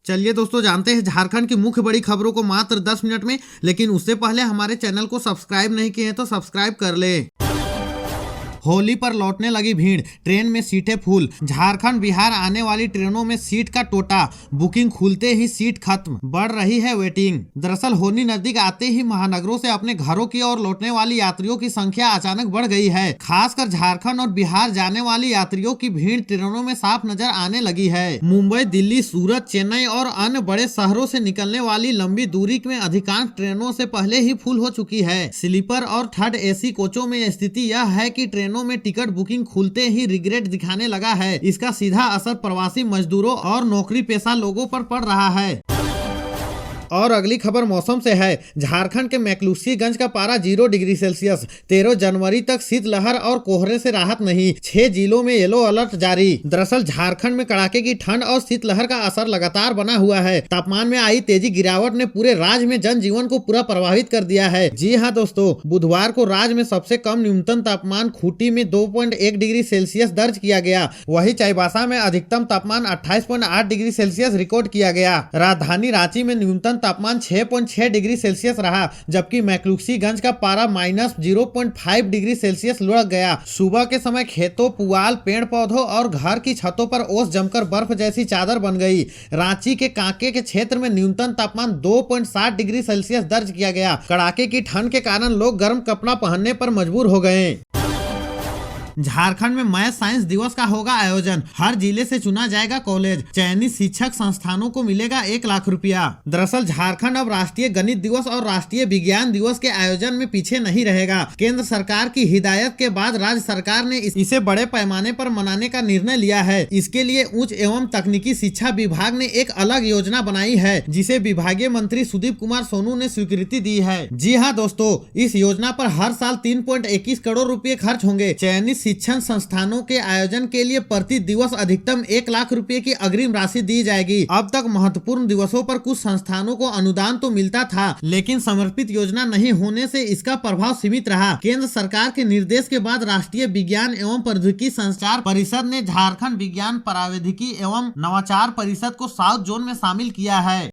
चलिए दोस्तों, जानते हैं झारखंड की मुख्य बड़ी खबरों को मात्र 10 मिनट में। लेकिन उससे पहले हमारे चैनल को सब्सक्राइब नहीं किए हैं तो सब्सक्राइब कर ले। होली पर लौटने लगी भीड़, ट्रेन में सीटें फुल। झारखंड बिहार आने वाली ट्रेनों में सीट का टोटा, बुकिंग खुलते ही सीट खत्म, बढ़ रही है वेटिंग। दरअसल होली नजदीक आते ही महानगरों से अपने घरों की ओर लौटने वाली यात्रियों की संख्या अचानक बढ़ गई है। खासकर झारखंड और बिहार जाने वाली यात्रियों की भीड़ ट्रेनों में साफ नजर आने लगी है। मुंबई, दिल्ली, सूरत, चेन्नई और अन्य बड़े शहरों से निकलने वाली लंबी दूरी में अधिकांश ट्रेनों से पहले ही फुल हो चुकी है। स्लीपर और थर्ड AC कोचों में स्थिति यह है कि ट्रेनों में टिकट बुकिंग खुलते ही रिग्रेट दिखाने लगा है। इसका सीधा असर प्रवासी मजदूरों और नौकरी पेशा लोगों पर पड़ रहा है। और अगली खबर मौसम से है। झारखंड के मैक्लुस्कीगंज का पारा 0 डिग्री सेल्सियस। 13 जनवरी तक शीतलहर और कोहरे से राहत नहीं, 6 जिलों में येलो अलर्ट जारी। दरअसल झारखंड में कड़ाके की ठंड और शीतलहर का असर लगातार बना हुआ है। तापमान में आई तेजी गिरावट ने पूरे राज्य में जनजीवन को पूरा प्रभावित कर दिया है। जी हाँ दोस्तों, बुधवार को राज्य में सबसे कम न्यूनतम तापमान खूंटी में 2.1 डिग्री सेल्सियस दर्ज किया गया। वही चाईबासा में अधिकतम तापमान 28.8 डिग्री सेल्सियस रिकॉर्ड किया गया। राजधानी रांची में न्यूनतम तापमान 6.6 डिग्री सेल्सियस रहा, जबकि मैक्लुस्कीगंज का पारा -0.5 डिग्री सेल्सियस लुढ़क गया। सुबह के समय खेतों, पुआल, पेड़ पौधों और घर की छतों पर ओस जमकर बर्फ जैसी चादर बन गई। रांची के कांके के क्षेत्र में न्यूनतम तापमान 2.7 डिग्री सेल्सियस दर्ज किया गया। कड़ाके की ठंड के कारण लोग गर्म कपड़ा पहनने पर मजबूर हो गए। झारखंड में मैथ साइंस दिवस का होगा आयोजन, हर जिले से चुना जाएगा कॉलेज, चयनित शिक्षक संस्थानों को मिलेगा 1 लाख रुपया। दरअसल झारखंड अब राष्ट्रीय गणित दिवस और राष्ट्रीय विज्ञान दिवस के आयोजन में पीछे नहीं रहेगा। केंद्र सरकार की हिदायत के बाद राज्य सरकार ने इसे बड़े पैमाने पर मनाने का निर्णय लिया है। इसके लिए उच्च एवं तकनीकी शिक्षा विभाग ने एक अलग योजना बनाई है, जिसे विभागीय मंत्री सुदीप कुमार सोनू ने स्वीकृति दी है। जी हाँ दोस्तों, इस योजना पर हर साल 3.21 करोड़ रुपए खर्च होंगे। चयनित शिक्षण संस्थानों के आयोजन के लिए प्रति दिवस अधिकतम 1 लाख रुपए की अग्रिम राशि दी जाएगी। अब तक महत्वपूर्ण दिवसों पर कुछ संस्थानों को अनुदान तो मिलता था, लेकिन समर्पित योजना नहीं होने से इसका प्रभाव सीमित रहा। केंद्र सरकार के निर्देश के बाद राष्ट्रीय विज्ञान एवं प्रौद्योगिकी संचार परिषद ने झारखंड विज्ञान प्रौद्योगिकी एवं नवाचार परिषद को साउथ जोन में शामिल किया है।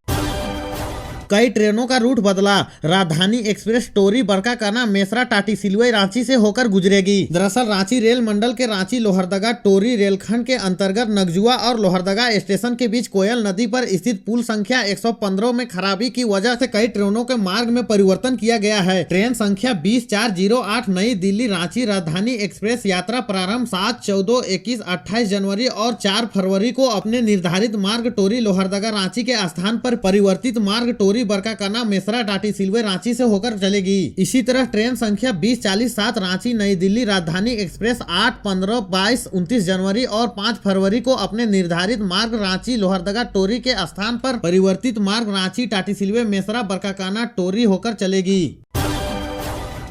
कई ट्रेनों का रूट बदला। राजधानी एक्सप्रेस टोरी बरकाकाना मेसरा टाटीसिलवे रांची से होकर गुजरेगी। दरअसल रांची रेल मंडल के रांची लोहरदगा टोरी रेलखंड के अंतर्गत नगजुआ और लोहरदगा स्टेशन के बीच कोयल नदी पर स्थित पुल संख्या 115 में खराबी की वजह से कई ट्रेनों के मार्ग में परिवर्तन किया गया है। ट्रेन संख्या 20-408 नई दिल्ली रांची राजधानी एक्सप्रेस यात्रा प्रारंभ 7, 14, 21, 28 जनवरी और 4 फरवरी को अपने निर्धारित मार्ग टोरी लोहरदगा रांची के स्थान पर परिवर्तित मार्ग टोरी बरकाकाना मेसरा टाटीसिलवे रांची से होकर चलेगी। इसी तरह ट्रेन संख्या 20-40-7 रांची नई दिल्ली राजधानी एक्सप्रेस 8, 15, 22, 29 जनवरी और 5 फरवरी को अपने निर्धारित मार्ग रांची लोहरदगा टोरी के स्थान पर परिवर्तित मार्ग रांची टाटीसिलवे मेसरा बरकाकाना टोरी होकर चलेगी।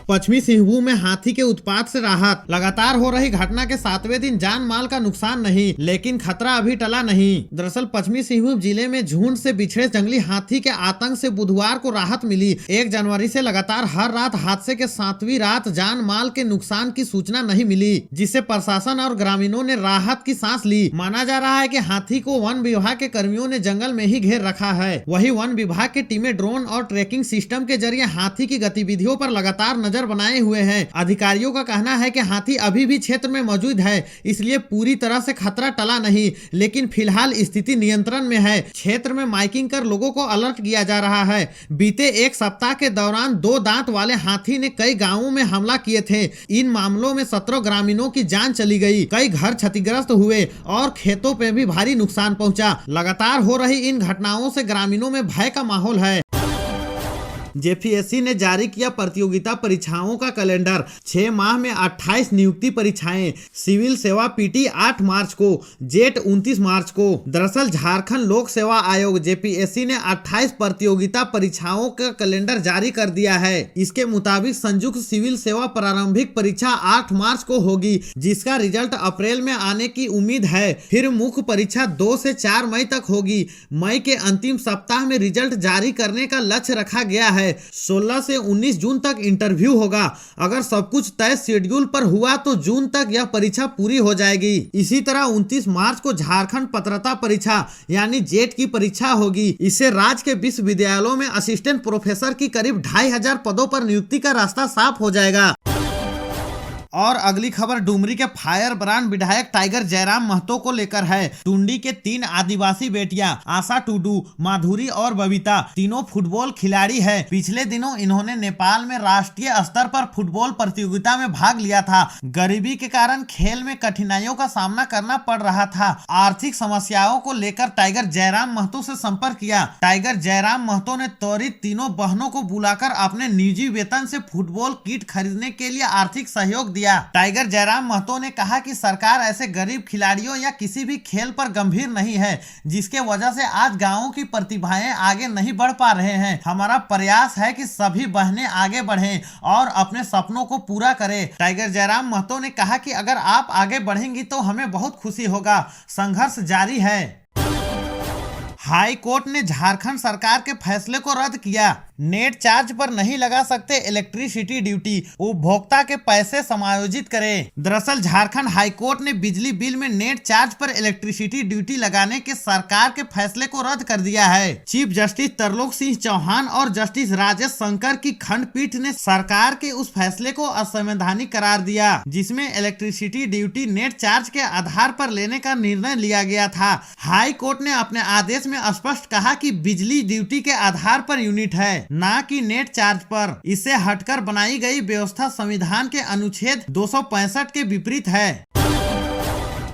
पश्चिमी सिंहभूम में हाथी के उत्पात से राहत। लगातार हो रही घटना के 7वें दिन जान माल का नुकसान नहीं, लेकिन खतरा अभी टला नहीं। दरअसल पश्चिमी सिंहभूम जिले में झुंड से बिछड़े जंगली हाथी के आतंक से बुधवार को राहत मिली। 1 जनवरी से लगातार हर रात हादसे के 7वीं रात जान माल के नुकसान की सूचना नहीं मिली, जिससे प्रशासन और ग्रामीणों ने राहत की सांस ली। माना जा रहा है कि हाथी को वन विभाग के कर्मियों ने जंगल में ही घेर रखा है। वही वन विभाग की टीमें ड्रोन और ट्रैकिंग सिस्टम के जरिए हाथी की गतिविधियों पर लगातार बनाए हुए हैं। अधिकारियों का कहना है कि हाथी अभी भी क्षेत्र में मौजूद है, इसलिए पूरी तरह से खतरा टला नहीं, लेकिन फिलहाल स्थिति नियंत्रण में है। क्षेत्र में माइकिंग कर लोगों को अलर्ट किया जा रहा है। बीते 1 सप्ताह के दौरान 2 दांत वाले हाथी ने कई गांवों में हमला किए थे। इन मामलों में 17 ग्रामीणों की जान चली गई, कई घर क्षतिग्रस्त हुए और खेतों पे भी भारी नुकसान पहुंचा। लगातार हो रही इन घटनाओं से ग्रामीणों में भय का माहौल है। जेपीएससी ने जारी किया प्रतियोगिता परीक्षाओं का कैलेंडर। 6 माह में 28 नियुक्ति परीक्षाएं। सिविल सेवा पीटी 8 मार्च को, जेट 29 मार्च को। दरअसल झारखंड लोक सेवा आयोग जेपीएससी ने 28 प्रतियोगिता परीक्षाओं का कैलेंडर जारी कर दिया है। इसके मुताबिक संयुक्त सिविल सेवा प्रारंभिक परीक्षा 8 मार्च को होगी, जिसका रिजल्ट अप्रैल में आने की उम्मीद है। फिर मुख्य परीक्षा 2 से 4 मई तक होगी। मई के अंतिम सप्ताह में रिजल्ट जारी करने का लक्ष्य रखा गया है। है। 16 से 19 जून तक इंटरव्यू होगा। अगर सब कुछ तय शेड्यूल पर हुआ तो जून तक यह परीक्षा पूरी हो जाएगी। इसी तरह 29 मार्च को झारखंड पात्रता परीक्षा यानी जेट की परीक्षा होगी। इससे राज्य के विश्वविद्यालयों में असिस्टेंट प्रोफेसर की करीब 2500 पदों पर नियुक्ति का रास्ता साफ हो जाएगा। और अगली खबर डुमरी के फायर ब्रांड विधायक टाइगर जयराम महतो को लेकर है। टुंडी के 3 आदिवासी बेटियां आशा टुडू, माधुरी और बबीता तीनों फुटबॉल खिलाड़ी है। पिछले दिनों इन्होंने नेपाल में राष्ट्रीय स्तर पर फुटबॉल प्रतियोगिता में भाग लिया था। गरीबी के कारण खेल में कठिनाइयों का सामना करना पड़ रहा था। आर्थिक समस्याओं को लेकर टाइगर जयराम महतो से संपर्क किया। टाइगर जयराम महतो ने त्वरित तीनों बहनों को बुलाकर अपने निजी वेतन से फुटबॉल किट खरीदने के लिए आर्थिक सहयोग दिया। टाइगर जयराम महतो ने कहा कि सरकार ऐसे गरीब खिलाड़ियों या किसी भी खेल पर गंभीर नहीं है, जिसके वजह से आज गांवों की प्रतिभाएं आगे नहीं बढ़ पा रहे हैं। हमारा प्रयास है कि सभी बहनें आगे बढ़ें और अपने सपनों को पूरा करें। टाइगर जयराम महतो ने कहा कि अगर आप आगे बढ़ेंगी तो हमें बहुत खुशी होगा। संघर्ष जारी है। हाई कोर्ट ने झारखंड सरकार के फैसले को रद्द किया। नेट चार्ज पर नहीं लगा सकते इलेक्ट्रिसिटी ड्यूटी, उपभोक्ता के पैसे समायोजित करें। दरअसल झारखंड हाई कोर्ट ने बिजली बिल में नेट चार्ज पर इलेक्ट्रिसिटी ड्यूटी लगाने के सरकार के फैसले को रद्द कर दिया है। चीफ जस्टिस तरलोक सिंह चौहान और जस्टिस राजेश शंकर की खंडपीठ ने सरकार के उस फैसले को असंवैधानिक करार दिया, जिसमें इलेक्ट्रिसिटी ड्यूटी नेट चार्ज के आधार पर लेने का निर्णय लिया गया था। हाई कोर्ट ने अपने आदेश में स्पष्ट कहा कि बिजली ड्यूटी के आधार पर यूनिट है, ना कि नेट चार्ज पर। इससे हटकर बनाई गई व्यवस्था संविधान के अनुच्छेद 265 के विपरीत है।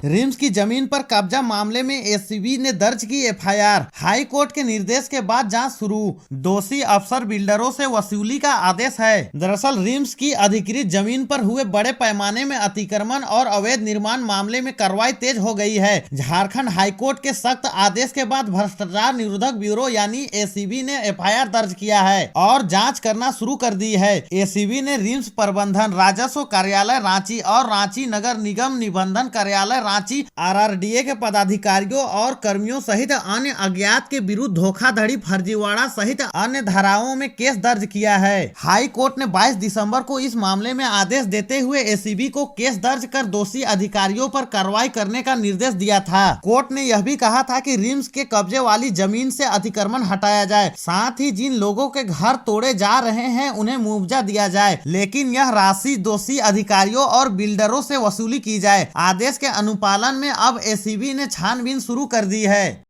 रिम्स की जमीन पर कब्जा मामले में एसीबी ने दर्ज की एफआईआर। हाई कोर्ट के निर्देश के बाद जांच शुरू। दोषी अफसर बिल्डरों से वसूली का आदेश है। दरअसल रिम्स की अधिकृत जमीन पर हुए बड़े पैमाने में अतिक्रमण और अवैध निर्माण मामले में कार्रवाई तेज हो गई है। झारखंड हाई कोर्ट के सख्त आदेश के बाद भ्रष्टाचार निरोधक ब्यूरो यानी एसीबी ने एफआईआर दर्ज किया है और जाँच करना शुरू कर दी है। एसीबी ने रिम्स प्रबंधन, राजस्व कार्यालय रांची और रांची नगर निगम निबंधन कार्यालय रांची, आरआरडीए के पदाधिकारियों और कर्मियों सहित अन्य अज्ञात के विरुद्ध धोखाधड़ी, फर्जीवाड़ा सहित अन्य धाराओं में केस दर्ज किया है। हाई कोर्ट ने 22 दिसंबर को इस मामले में आदेश देते हुए एसीबी को केस दर्ज कर दोषी अधिकारियों पर कार्रवाई करने का निर्देश दिया था। कोर्ट ने यह भी कहा था कि रिम्स के कब्जे वाली जमीन से अतिक्रमण हटाया जाए, साथ ही जिन लोगों के घर तोड़े जा रहे हैं उन्हें मुआवजा दिया जाए, लेकिन यह राशि दोषी अधिकारियों और बिल्डरों से वसूली की जाए। आदेश के पालन में अब एसीबी ने छानबीन शुरू कर दी है।